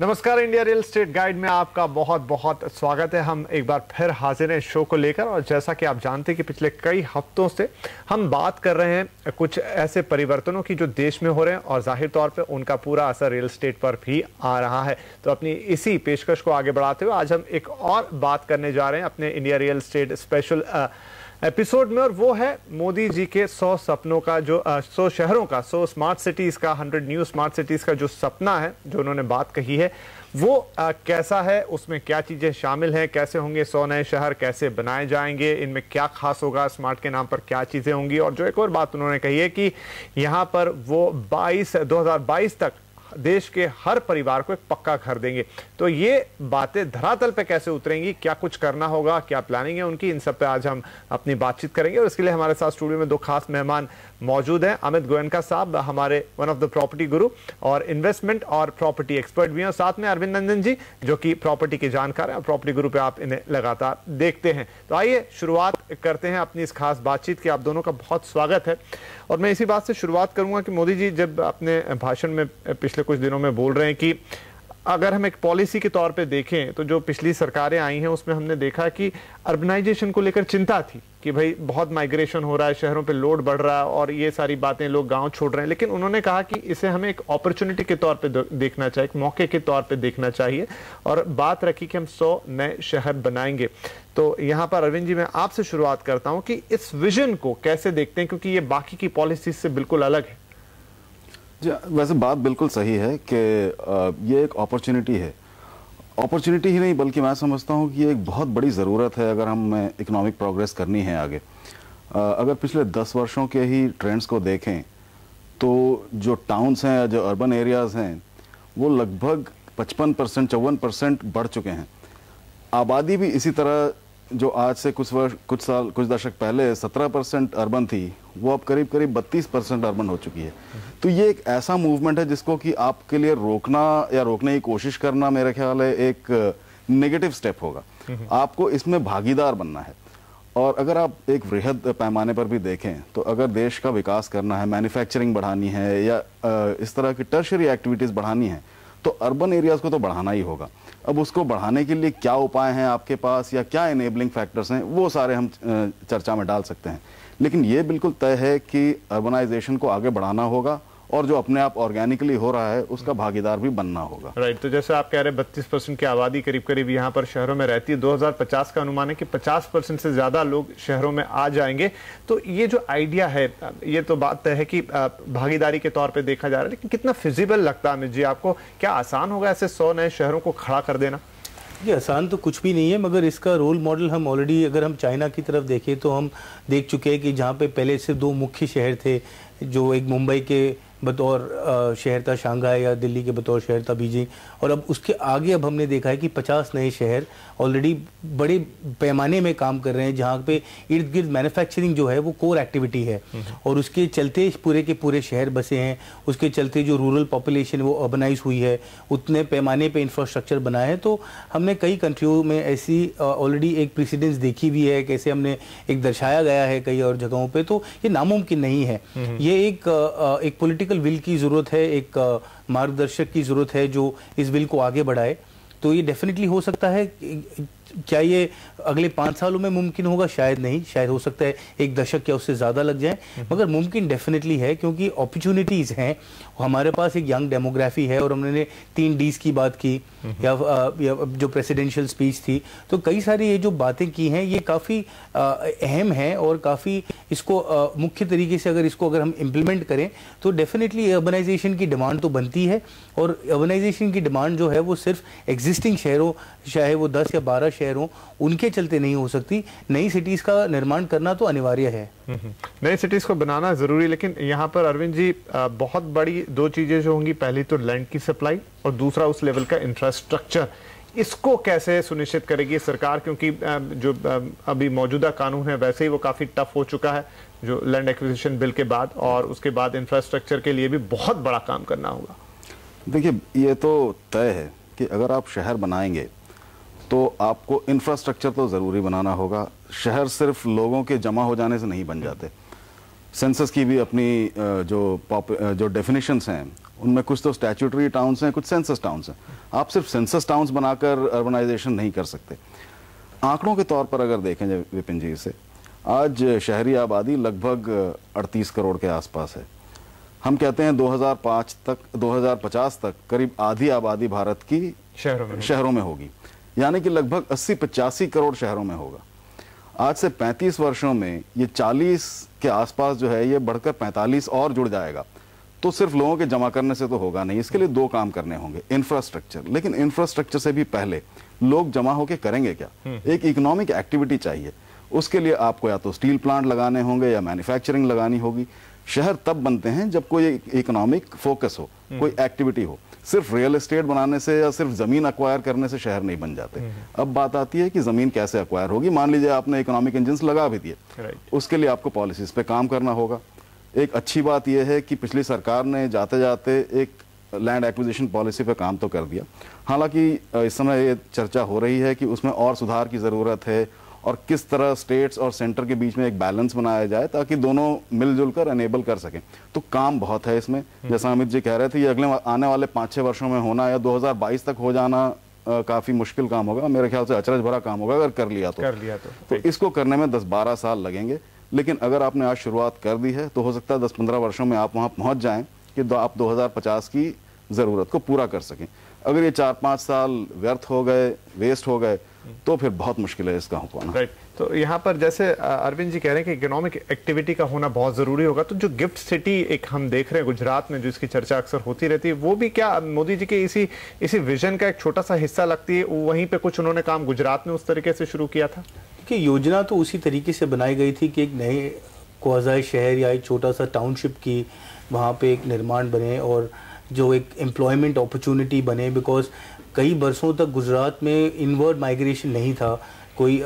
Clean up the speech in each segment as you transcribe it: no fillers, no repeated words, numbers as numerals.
नमस्कार, India real estate guide में आपका बहुत बहुत स्वागत है। हम एक बार फिर हाजिर हैं शो को लेकर, और जैसा कि आप जानते हैं कि पिछले कई हफ्तों से हम बात कर रहे हैं कुछ ऐसे परिवर्तनों की जो देश में हो रहे हैं, और जाहिर तौर पे उनका पूरा असर रियल एस्टेट पर भी आ रहा है। तो अपनी इसी पेशकश को आगे बढ़ाते हुए आज हम एक और बात करने जा रहे हैं अपने India real estate special episode में, और वो है मोदी जी के 100 सपनों का, जो 100 शहरों का, 100 स्मार्ट सिटीज का, 100 न्यू स्मार्ट सिटीज का जो सपना है, जो उन्होंने बात कही है, वो कैसा है, उसमें क्या चीजें शामिल हैं, कैसे होंगे 100 नए शहर, कैसे बनाए जाएंगे, इनमें क्या खास होगा, स्मार्ट के नाम पर क्या चीजें होंगी। और जो एक और बात उन्होंने कही है कि यहाँ पर वो 2022 तक देश के हर परिवार को एक पक्का घर देंगे। तो ये बातें धरातल पे कैसे उतरेंगी, क्या कुछ करना होगा, क्या प्लानिंग है उनकी, इन सब पे आज हम अपनी बातचीत करेंगे। और इसके लिए हमारे साथ स्टूडियो में दो खास मेहमान मौजूद हैं। अमित गोयनका साहब, हमारे वन ऑफ द प्रॉपर्टी गुरु और इन्वेस्टमेंट और प्रॉपर्टी एक्सपर्ट भी हैं, और साथ में अरविंद नंदन जी, जो कि प्रॉपर्टी के जानकार हैं, और प्रॉपर्टी गुरु पे आप इन्हें लगातार देखते हैं। तो आइए शुरुआत करते हैं अपनी इस खास बातचीत की। आप दोनों का बहुत स्वागत है। और मैं इसी बात से शुरुआत करूंगा कि मोदी जी जब अपने भाषण में पिछले कुछ दिनों में बोल रहे हैं कि अगर हम एक पॉलिसी के तौर पे देखें तो जो पिछली सरकारें आई हैं उसमें हमने देखा कि अर्बनाइजेशन को लेकर चिंता थी कि भाई बहुत माइग्रेशन हो रहा है, शहरों पे लोड बढ़ रहा है और ये सारी बातें, लोग गांव छोड़ रहे हैं। लेकिन उन्होंने कहा कि इसे हमें एक अपॉर्चुनिटी के तौर पे देखना चाहिए, एक मौके के तौर पे देखना चाहिए, और बात रखी कि हम 100 नए शहर बनाएंगे। तो यहाँ पर अरविंद जी, मैं आपसे शुरुआत करता हूँ कि इस विजन को कैसे देखते हैं, क्योंकि ये बाकी की पॉलिसी से बिल्कुल अलग है। जी, वैसे बात बिल्कुल सही है कि ये एक अपॉर्चुनिटी है। अपॉर्चुनिटी ही नहीं, बल्कि मैं समझता हूँ कि ये एक बहुत बड़ी ज़रूरत है अगर हम इकोनॉमिक प्रोग्रेस करनी है आगे। अगर पिछले 10 वर्षों के ही ट्रेंड्स को देखें तो जो टाउन्स हैं या जो अर्बन एरियाज़ हैं वो लगभग 55%, 54% बढ़ चुके हैं। आबादी भी इसी तरह, जो आज से कुछ दशक पहले 17% अर्बन थी, वो अब करीब 32% अर्बन हो चुकी है। तो ये एक ऐसा मूवमेंट है जिसको कि आपके लिए रोकना या रोकने की कोशिश करना, मेरे ख्याल है एक नेगेटिव स्टेप होगा। आपको इसमें भागीदार बनना है। और अगर आप एक वृहद पैमाने पर भी देखें तो अगर देश का विकास करना है, मैन्युफैक्चरिंग बढ़ानी है या इस तरह की टर्शियरी एक्टिविटीज़ बढ़ानी है, तो अर्बन एरियाज़ को तो बढ़ाना ही होगा। अब उसको बढ़ाने के लिए क्या उपाय हैं आपके पास या क्या इनेबलिंग फैक्टर्स हैं, वो सारे हम चर्चा में डाल सकते हैं। लेकिन ये बिल्कुल तय है कि अर्बनाइजेशन को आगे बढ़ाना होगा, और जो अपने आप ऑर्गेनिकली हो रहा है उसका भागीदार भी बनना होगा। राइट। तो जैसे आप कह रहे हैं 32% की आबादी करीब यहाँ पर शहरों में रहती है। 2050 का अनुमान है कि 50% से ज्यादा लोग शहरों में आ जाएंगे। तो ये जो आइडिया है, ये तो बात तय है कि भागीदारी के तौर पे देखा जा रहा है, लेकिन कितना फिजिबल लगता है अमित जी आपको? क्या आसान होगा ऐसे 100 नए शहरों को खड़ा कर देना? ये आसान तो कुछ भी नहीं है, मगर इसका रोल मॉडल हम ऑलरेडी, अगर हम चाइना की तरफ देखें तो हम देख चुके हैं कि जहाँ पे पहले से 2 मुख्य शहर थे, जो एक मुंबई के बतौर शहर था शंघाई, या दिल्ली के बतौर शहर था बीजिंग, और अब उसके आगे अब हमने देखा है कि 50 नए शहर ऑलरेडी बड़े पैमाने में काम कर रहे हैं, जहाँ पे इर्द गिर्द मैन्युफैक्चरिंग जो है वो कोर एक्टिविटी है, और उसके चलते पूरे के पूरे शहर बसे हैं। उसके चलते जो रूरल पॉपुलेशन वो अर्बनाइज हुई है, उतने पैमाने पे इंफ्रास्ट्रक्चर बना है। तो हमने कई कंट्रियों में ऐसी ऑलरेडी एक प्रेसिडेंस देखी भी है, कैसे हमने एक दर्शाया गया है कई और जगहों पे। तो ये नामुमकिन नहीं है। ये एक पॉलिटिकल विल की जरूरत है, एक मार्गदर्शक की जरूरत है जो इस बिल को आगे बढ़ाए। तो ये डेफिनेटली हो सकता है। क्या ये अगले 5 सालों में मुमकिन होगा? शायद नहीं, शायद हो सकता है 1 दशक या उससे ज़्यादा लग जाए, मगर मुमकिन डेफिनेटली है, क्योंकि अपॉर्चुनिटीज़ हैं। हमारे पास एक यंग डेमोग्राफी है, और हमने 3 Ds की बात की, या जो प्रेसिडेंशियल स्पीच थी, तो कई सारी ये जो बातें की हैं ये काफ़ी अहम हैं, और काफ़ी इसको मुख्य तरीके से अगर हम इम्प्लीमेंट करें तो डेफिनेटली अर्बनाइजेशन की डिमांड तो बनती है। और अर्बनाइजेशन की डिमांड जो है वो सिर्फ एग्जिस्टिंग शहरों, चाहे वो 10 या 12 शहरों, उनके चलते नहीं हो सकती। नई सिटीज़ का निर्माण करना तो अनिवार्य है। नई सिटीज को बनाना जरूरी। लेकिन यहाँ पर अरविंद जी, बहुत बड़ी 2 चीजें जो होंगी, पहली तो लैंड की सप्लाई, और दूसरा उस लेवल का इंफ्रास्ट्रक्चर। इसको कैसे सुनिश्चित करेगी सरकार? क्योंकि जो अभी मौजूदा कानून है वैसे ही वो काफी टफ हो चुका है, जो लैंड एक्विजिशन बिल के बाद, और उसके बाद इंफ्रास्ट्रक्चर के लिए भी बहुत बड़ा काम करना होगा। देखिए, ये तो तय है कि अगर आप शहर बनाएंगे तो आपको इंफ्रास्ट्रक्चर तो ज़रूरी बनाना होगा। शहर सिर्फ लोगों के जमा हो जाने से नहीं बन जाते। सेंसस की भी अपनी जो डेफिनेशंस हैं उनमें कुछ तो स्टैट्यूटरी टाउन्स हैं, कुछ सेंसस टाउन्स हैं। आप सिर्फ सेंसस टाउन्स बनाकर अर्बनाइजेशन नहीं कर सकते। आंकड़ों के तौर पर अगर देखें विपिन जी से, आज शहरी आबादी लगभग 38 करोड़ के आसपास है। हम कहते हैं 2050 तक करीब आधी आबादी भारत की शहरों में होगी, यानी कि लगभग 80-85 करोड़ शहरों में होगा। आज से 35 वर्षों में ये 40 के आसपास जो है ये बढ़कर 45 और जुड़ जाएगा। तो सिर्फ लोगों के जमा करने से तो होगा नहीं, इसके लिए दो काम करने होंगे। इंफ्रास्ट्रक्चर, लेकिन इंफ्रास्ट्रक्चर से भी पहले लोग जमा होकर करेंगे क्या? एक इकोनॉमिक एक्टिविटी चाहिए। उसके लिए आपको या तो स्टील प्लांट लगाने होंगे या मैन्युफैक्चरिंग लगानी होगी। शहर तब बनते हैं जब कोई इकोनॉमिक फोकस हो, कोई एक्टिविटी हो। सिर्फ रियल एस्टेट बनाने से या सिर्फ जमीन अक्वायर करने से शहर नहीं बन जाते। अब बात आती है कि जमीन कैसे अक्वायर होगी। मान लीजिए आपने इकोनॉमिक इंजन्स लगा भी दिए, उसके लिए आपको पॉलिसीज पे काम करना होगा। एक अच्छी बात यह है कि पिछली सरकार ने जाते जाते एक लैंड एक्विजिशन पॉलिसी पे काम तो कर दिया। हालांकि इस समय ये चर्चा हो रही है कि उसमें और सुधार की ज़रूरत है और किस तरह स्टेट्स और सेंटर के बीच में एक बैलेंस बनाया जाए ताकि दोनों मिलजुल कर एनेबल कर सकें। तो काम बहुत है इसमें। जैसा अमित जी कह रहे थे, ये अगले आने वाले 5-6 वर्षों में होना या 2022 तक हो जाना काफ़ी मुश्किल काम होगा। मेरे ख्याल से अचरज भरा काम होगा अगर कर लिया तो इसको करने में 10-12 साल लगेंगे। लेकिन अगर आपने आज शुरुआत कर दी है तो हो सकता है 10-15 वर्षों में आप वहाँ पहुँच जाएं कि आप 2050 की ज़रूरत को पूरा कर सकें। अगर ये 4-5 साल व्यर्थ हो गए, वेस्ट हो गए, तो फिर बहुत मुश्किल है इसका हो पाना। राइट। तो यहाँ पर जैसे अरविंद जी कह रहे हैं कि इकोनॉमिक एक्टिविटी का होना बहुत ज़रूरी होगा, तो जो गिफ्ट सिटी एक हम देख रहे हैं गुजरात में, जो इसकी चर्चा अक्सर होती रहती है, वो भी क्या मोदी जी के इसी विजन का एक छोटा सा हिस्सा लगती है? वहीं पे कुछ उन्होंने काम गुजरात में उस तरीके से शुरू किया था कि योजना तो उसी तरीके से बनाई गई थी कि एक नए क्वाज़ाई शहर या एक छोटा सा टाउनशिप की वहाँ पे एक निर्माण बने और जो एक एम्प्लॉयमेंट अपॉर्चुनिटी बने। बिकॉज कई बरसों तक गुजरात में इनवर्ड माइग्रेशन नहीं था, कोई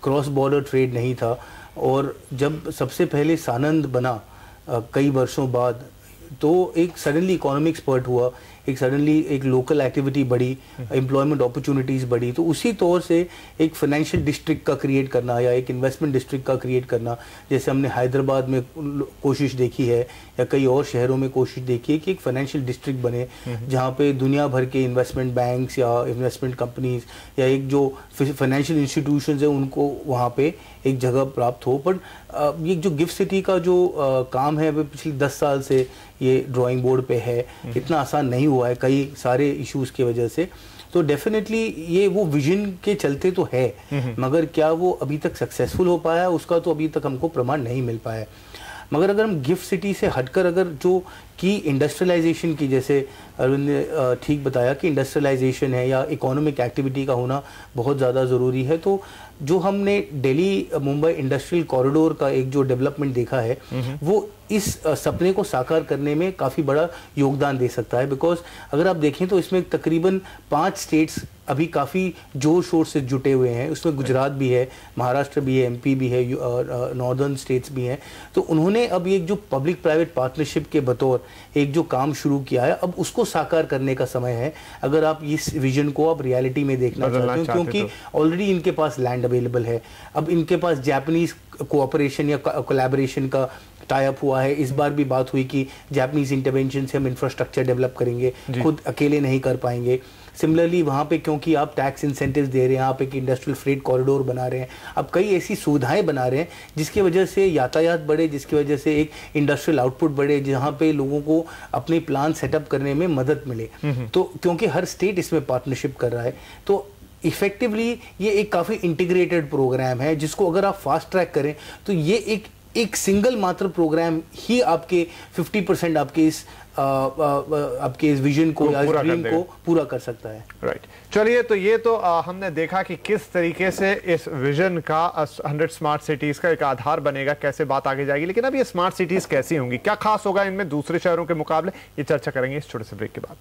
क्रॉस बॉर्डर ट्रेड नहीं था। और जब सबसे पहले सानंद बना कई वर्षों बाद, तो एक सडनली इकोनॉमिक स्पर्ट हुआ, एक सडनली एक लोकल एक्टिविटी बढ़ी, एम्प्लॉयमेंट अपॉर्चुनिटीज़ बढ़ी। तो उसी तौर से एक फाइनेंशियल डिस्ट्रिक्ट का क्रिएट करना या एक इन्वेस्टमेंट डिस्ट्रिक्ट का क्रिएट करना, जैसे हमने हैदराबाद में कोशिश देखी है या कई और शहरों में कोशिश देखी है कि एक फाइनेंशियल डिस्ट्रिक्ट बने जहाँ पे दुनिया भर के इन्वेस्टमेंट बैंक्स या इन्वेस्टमेंट कंपनीज या एक जो फाइनेंशियल इंस्टीट्यूशंस है उनको वहाँ पे एक जगह प्राप्त हो। बट ये जो गिफ्ट सिटी का जो काम है वो पिछले 10 साल से ये ड्राइंग बोर्ड पे है। इतना आसान नहीं हुआ है कई सारे इश्यूज की वजह से। तो डेफिनेटली ये वो विजन के चलते तो है, मगर क्या वो अभी तक सक्सेसफुल हो पाया उसका तो अभी तक हमको प्रमाण नहीं मिल पाया। मगर अगर हम गिफ्ट सिटी से हटकर अगर जो की इंडस्ट्रियलाइजेशन की, जैसे अरविंद ने ठीक बताया कि इंडस्ट्रियलाइजेशन है या इकोनॉमिक एक्टिविटी का होना बहुत ज़्यादा ज़रूरी है, तो जो हमने दिल्ली मुंबई इंडस्ट्रियल कॉरिडोर का एक जो डेवलपमेंट देखा है वो इस सपने को साकार करने में काफ़ी बड़ा योगदान दे सकता है। बिकॉज अगर आप देखें तो इसमें तकरीबन 5 स्टेट्स अभी काफ़ी जोर शोर से जुटे हुए हैं। उसमें गुजरात भी है, महाराष्ट्र भी है, एमपी भी है, नॉर्दर्न स्टेट्स भी हैं। तो उन्होंने अब एक जो पब्लिक प्राइवेट पार्टनरशिप के बतौर एक जो काम शुरू किया है, अब उसको साकार करने का समय है। अगर आप इस विजन को आप रियलिटी में देखना चाहते हो, क्योंकि ऑलरेडी इनके पास लैंड अवेलेबल है। अब इनके पास जापानीज कोऑपरेशन या कोलैबोरेशन का टाई अप हुआ है। इस बार भी बात हुई कि जापानीज इंटरवेंशन से हम इंफ्रास्ट्रक्चर डेवलप करेंगे, खुद अकेले नहीं कर पाएंगे। सिमिलरली वहाँ पे क्योंकि आप टैक्स इंसेंटिव्स दे रहे हैं, आप एक इंडस्ट्रियल फ्रेट कॉरिडोर बना रहे हैं, अब कई ऐसी सुविधाएं बना रहे हैं जिसकी वजह से यातायात बढ़े, जिसकी वजह से एक इंडस्ट्रियल आउटपुट बढ़े, जहाँ पे लोगों को अपने प्लान सेटअप करने में मदद मिले। तो क्योंकि हर स्टेट इसमें पार्टनरशिप कर रहा है, तो इफेक्टिवली ये एक काफ़ी इंटीग्रेटेड प्रोग्राम है जिसको अगर आप फास्ट ट्रैक करें तो ये एक सिंगल मात्र प्रोग्राम ही आपके 50% आपके इस विजन को या इस ड्रीम को पूरा कर सकता है। राइट। चलिए, तो ये तो हमने देखा कि किस तरीके से इस विजन का 100 स्मार्ट सिटीज का एक आधार बनेगा, कैसे बात आगे जाएगी। लेकिन अब ये स्मार्ट सिटीज कैसी होंगी, क्या खास होगा इनमें दूसरे शहरों के मुकाबले, ये चर्चा करेंगे इस छोटे से ब्रेक के बाद।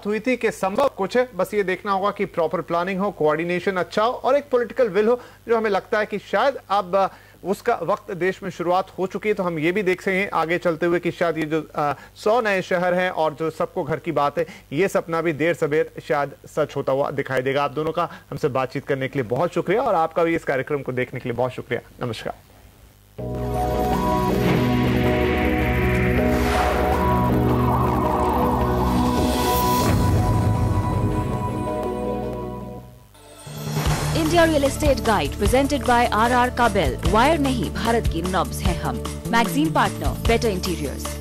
हुई थी कि संभव कुछ है, बस ये देखना होगा कि प्रॉपर प्लानिंग हो, कोऑर्डिनेशन अच्छा हो और एक पॉलिटिकल विल हो, जो हमें लगता है कि शायद अब उसका वक्त देश में शुरुआत हो चुकी है। तो हम ये भी देख सकते हैं आगे चलते हुए कि शायद ये जो 100 नए शहर हैं और जो सबको घर की बात है, ये सपना भी देर सबेर शायद सच होता हुआ दिखाई देगा। आप दोनों का हमसे बातचीत करने के लिए बहुत शुक्रिया और आपका भी इस कार्यक्रम को देखने के लिए बहुत शुक्रिया। नमस्कार। India real estate guide presented by RR काबिल। वायर नहीं, भारत की नब्ज हैं हम। Magazine partner better interiors.